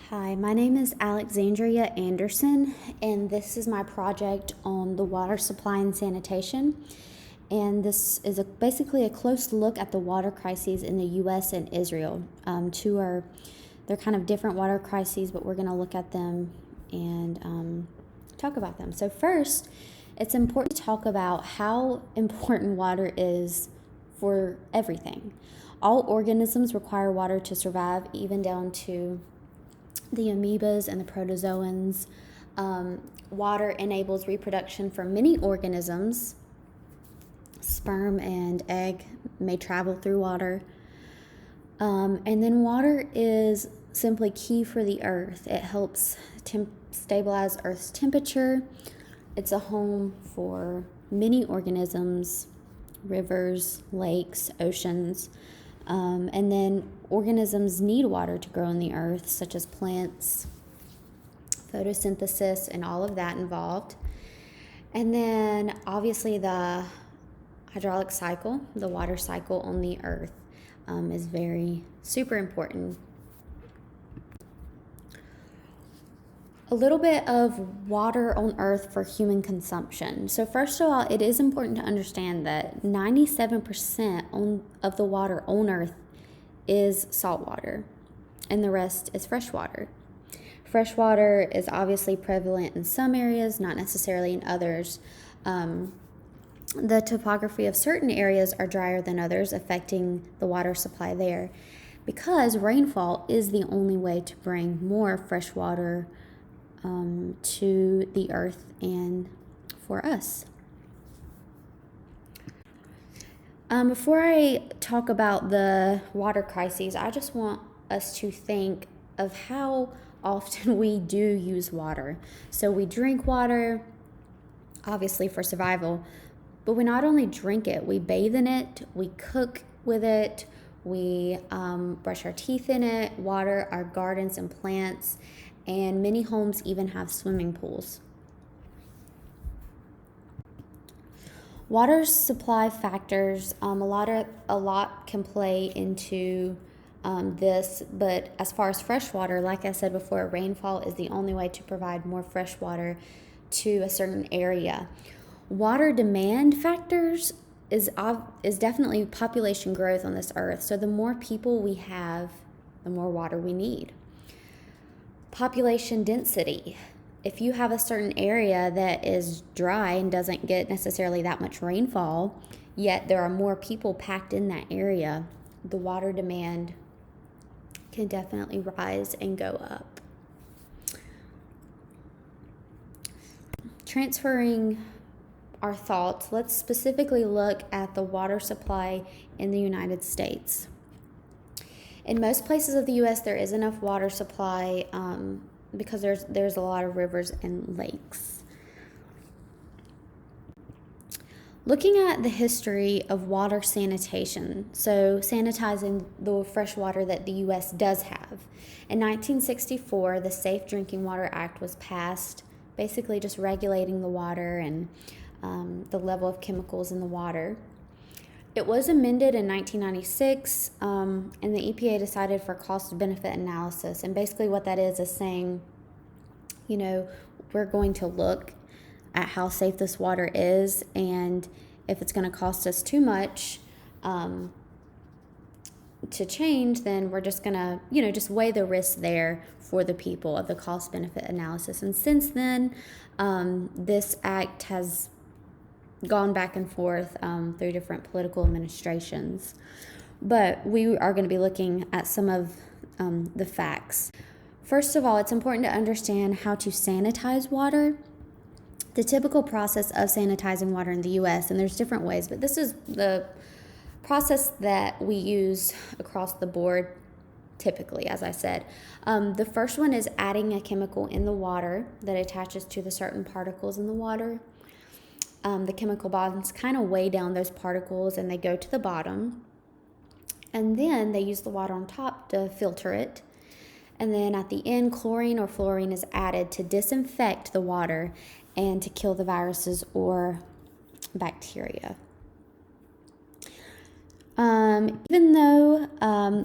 Hi, my name is Alexandria Anderson, and this is my project on the water supply and sanitation. And this is basically a close look at the water crises in the U.S. and Israel. They're kind of different water crises, but we're going to look at them and talk about them. So first, it's important to talk about how important water is for everything. All organisms require water to survive, even down to the amoebas and the protozoans. Water enables reproduction for many organisms. Sperm and egg may travel through water. And then water is simply key for the earth. It helps stabilize Earth's temperature. It's a home for many organisms, rivers, lakes, oceans. And then organisms need water to grow in the earth, such as plants, photosynthesis, and all of that involved. And then obviously the hydraulic cycle, the water cycle on the earth, is super important. A little bit of water on earth for human consumption. So first of all, it is important to understand that 97% of the water on earth is salt water, and the rest is fresh water. Fresh water is obviously prevalent in some areas, not necessarily in others. The topography of certain areas are drier than others, affecting the water supply there, because rainfall is the only way to bring more fresh water to the earth and for us. Before I talk about the water crises, I just want us to think of how often we do use water. So we drink water, obviously for survival, but we not only drink it, we bathe in it, we cook with it, we brush our teeth in it, water our gardens and plants, and many homes even have swimming pools. Water supply factors, a lot can play into this, but as far as fresh water, like I said before, rainfall is the only way to provide more fresh water to a certain area. Water demand factors is definitely population growth on this earth. So the more people we have, the more water we need. Population density. If you have a certain area that is dry and doesn't get necessarily that much rainfall, yet there are more people packed in that area, the water demand can definitely rise and go up. Transferring our thoughts, let's specifically look at the water supply in the United States. In most places of the U.S., there is enough water supply because there's a lot of rivers and lakes. Looking at the history of water sanitation, so sanitizing the fresh water that the U.S. does have. In 1964, the Safe Drinking Water Act was passed, basically just regulating the water and the level of chemicals in the water. It was amended in 1996, and the EPA decided for cost-benefit analysis. And basically what that is saying, we're going to look at how safe this water is, and if it's going to cost us too much to change, then we're just going to, just weigh the risk there for the people of the cost-benefit analysis. And since then, this act has gone back and forth through different political administrations. But we are going to be looking at some of the facts. First of all, it's important to understand how to sanitize water. The typical process of sanitizing water in the U.S., and there's different ways, but this is the process that we use across the board typically, as I said. The first one is adding a chemical in the water that attaches to the certain particles in the water. The chemical bonds kind of weigh down those particles and they go to the bottom. And then they use the water on top to filter it. And then at the end, chlorine or fluorine is added to disinfect the water and to kill the viruses or bacteria. Even though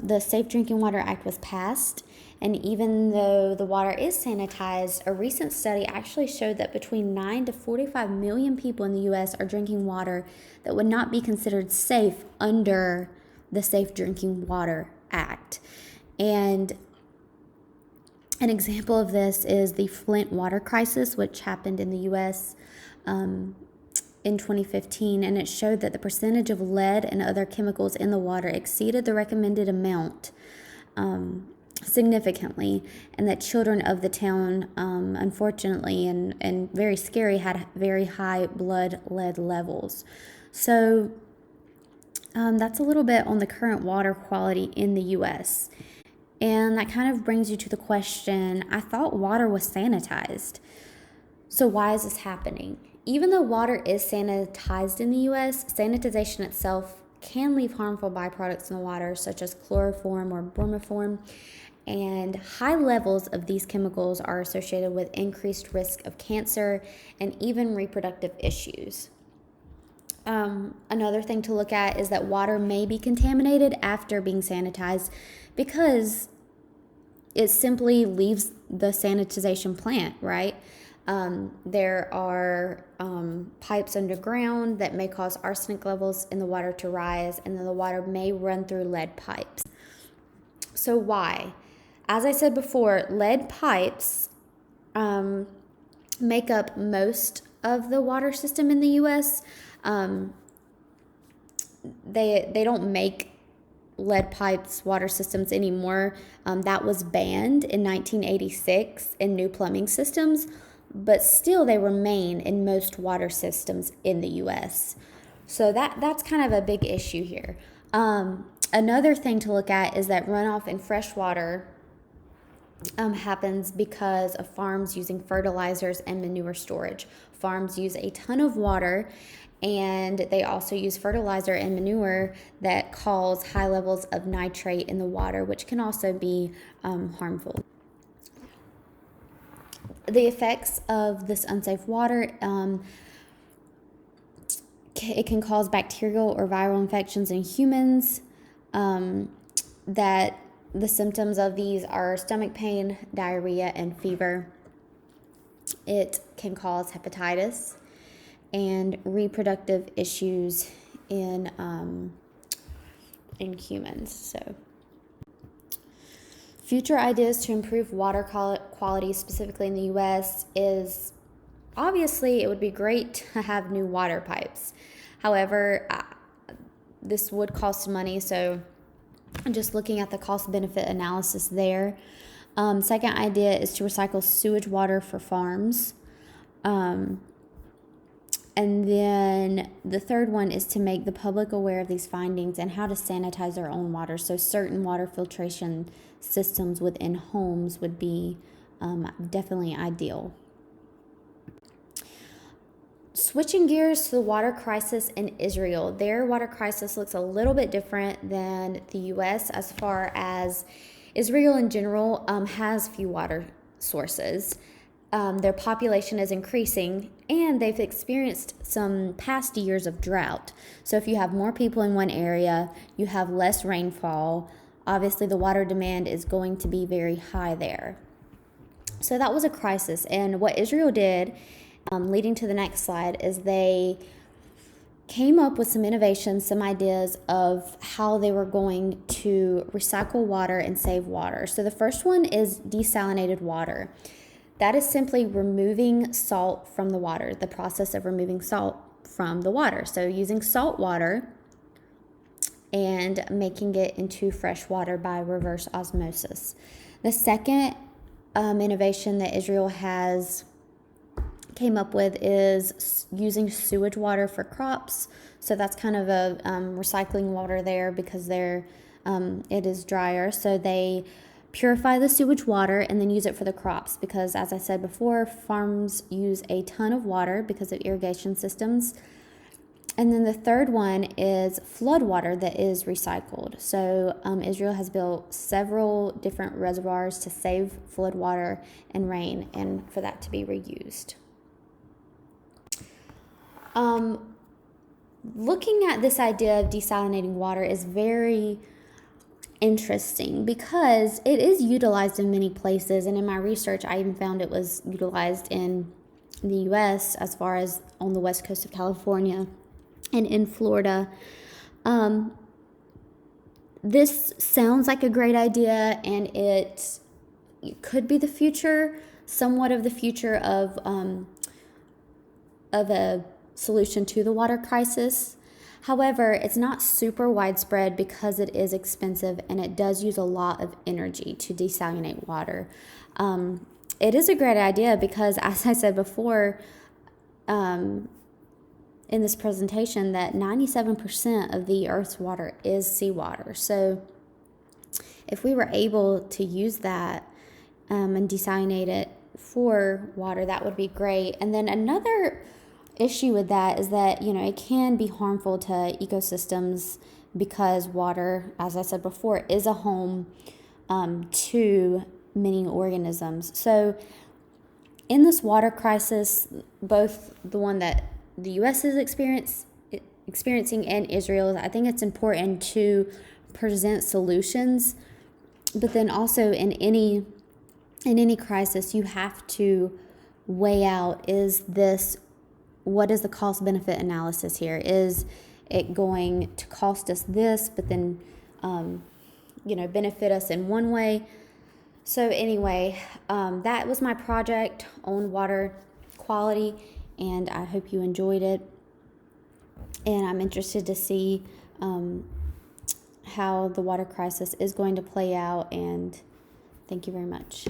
the Safe Drinking Water Act was passed, and even though the water is sanitized, a recent study actually showed that between 9 to 45 million people in the U.S. are drinking water that would not be considered safe under the Safe Drinking Water Act. And an example of this is the Flint water crisis, which happened in the U.S. In 2015, and it showed that the percentage of lead and other chemicals in the water exceeded the recommended amount significantly, and that children of the town, unfortunately and very scary, had very high blood lead levels. So that's a little bit on the current water quality in the U.S. And that kind of brings you to the question, I thought water was sanitized. So why is this happening? Even though water is sanitized in the U.S., sanitization itself can leave harmful byproducts in the water, such as chloroform or bromoform, and high levels of these chemicals are associated with increased risk of cancer and even reproductive issues. Another thing to look at is that water may be contaminated after being sanitized because it simply leaves the sanitization plant, right? There are pipes underground that may cause arsenic levels in the water to rise, and then the water may run through lead pipes. So why? As I said before, lead pipes make up most of the water system in the U.S. They don't make lead pipes water systems anymore. That was banned in 1986 in new plumbing systems, but still they remain in most water systems in the U.S. So that's kind of a big issue here. Another thing to look at is that runoff in fresh water happens because of farms using fertilizers and manure storage. Farms use a ton of water, and they also use fertilizer and manure that cause high levels of nitrate in the water, which can also be harmful. The effects of this unsafe water, it can cause bacterial or viral infections in humans. That the symptoms of these are stomach pain, diarrhea, and fever. It can cause hepatitis and reproductive issues in humans. So, future ideas to improve water quality, specifically in the U.S., is obviously it would be great to have new water pipes. However, this would cost money, so just looking at the cost-benefit analysis there. Second idea is to recycle sewage water for farms. And then the third one is to make the public aware of these findings and how to sanitize their own water. So certain water filtration systems within homes would be definitely ideal. Switching gears to the water crisis in Israel. Their water crisis looks a little bit different than the U.S. as far as Israel in general has few water sources. Their population is increasing, and they've experienced some past years of drought. So if you have more people in one area, you have less rainfall. Obviously, the water demand is going to be very high there. So that was a crisis. And what Israel did, leading to the next slide, is they came up with some innovations, some ideas of how they were going to recycle water and save water. So the first one is desalinated water. That is simply removing salt from the water, the process of removing salt from the water. So using salt water and making it into fresh water by reverse osmosis. The second innovation that Israel has came up with is using sewage water for crops. So that's kind of a recycling water there because it is drier. So they purify the sewage water and then use it for the crops because, as I said before, farms use a ton of water because of irrigation systems. And then the third one is flood water that is recycled. So Israel has built several different reservoirs to save flood water and rain and for that to be reused. looking at this idea of desalinating water is very interesting because it is utilized in many places, and in my research I even found it was utilized in the US as far as on the west coast of California and in Florida. This sounds like a great idea, and it could be the future, somewhat of the future of a solution to the water crisis. However, it's not super widespread because it is expensive and it does use a lot of energy to desalinate water. It is a great idea because, as I said before in this presentation, that 97% of the Earth's water is seawater. So if we were able to use that and desalinate it for water, that would be great. And then another issue with that is that, it can be harmful to ecosystems because water, as I said before, is a home to many organisms. So in this water crisis, both the one that the U.S. is experiencing and Israel, I think it's important to present solutions, but then also in any crisis, you have to weigh out, what is the cost-benefit analysis here? Is it going to cost us this, but then, benefit us in one way? So anyway, that was my project on water quality, and I hope you enjoyed it. And I'm interested to see how the water crisis is going to play out, and thank you very much.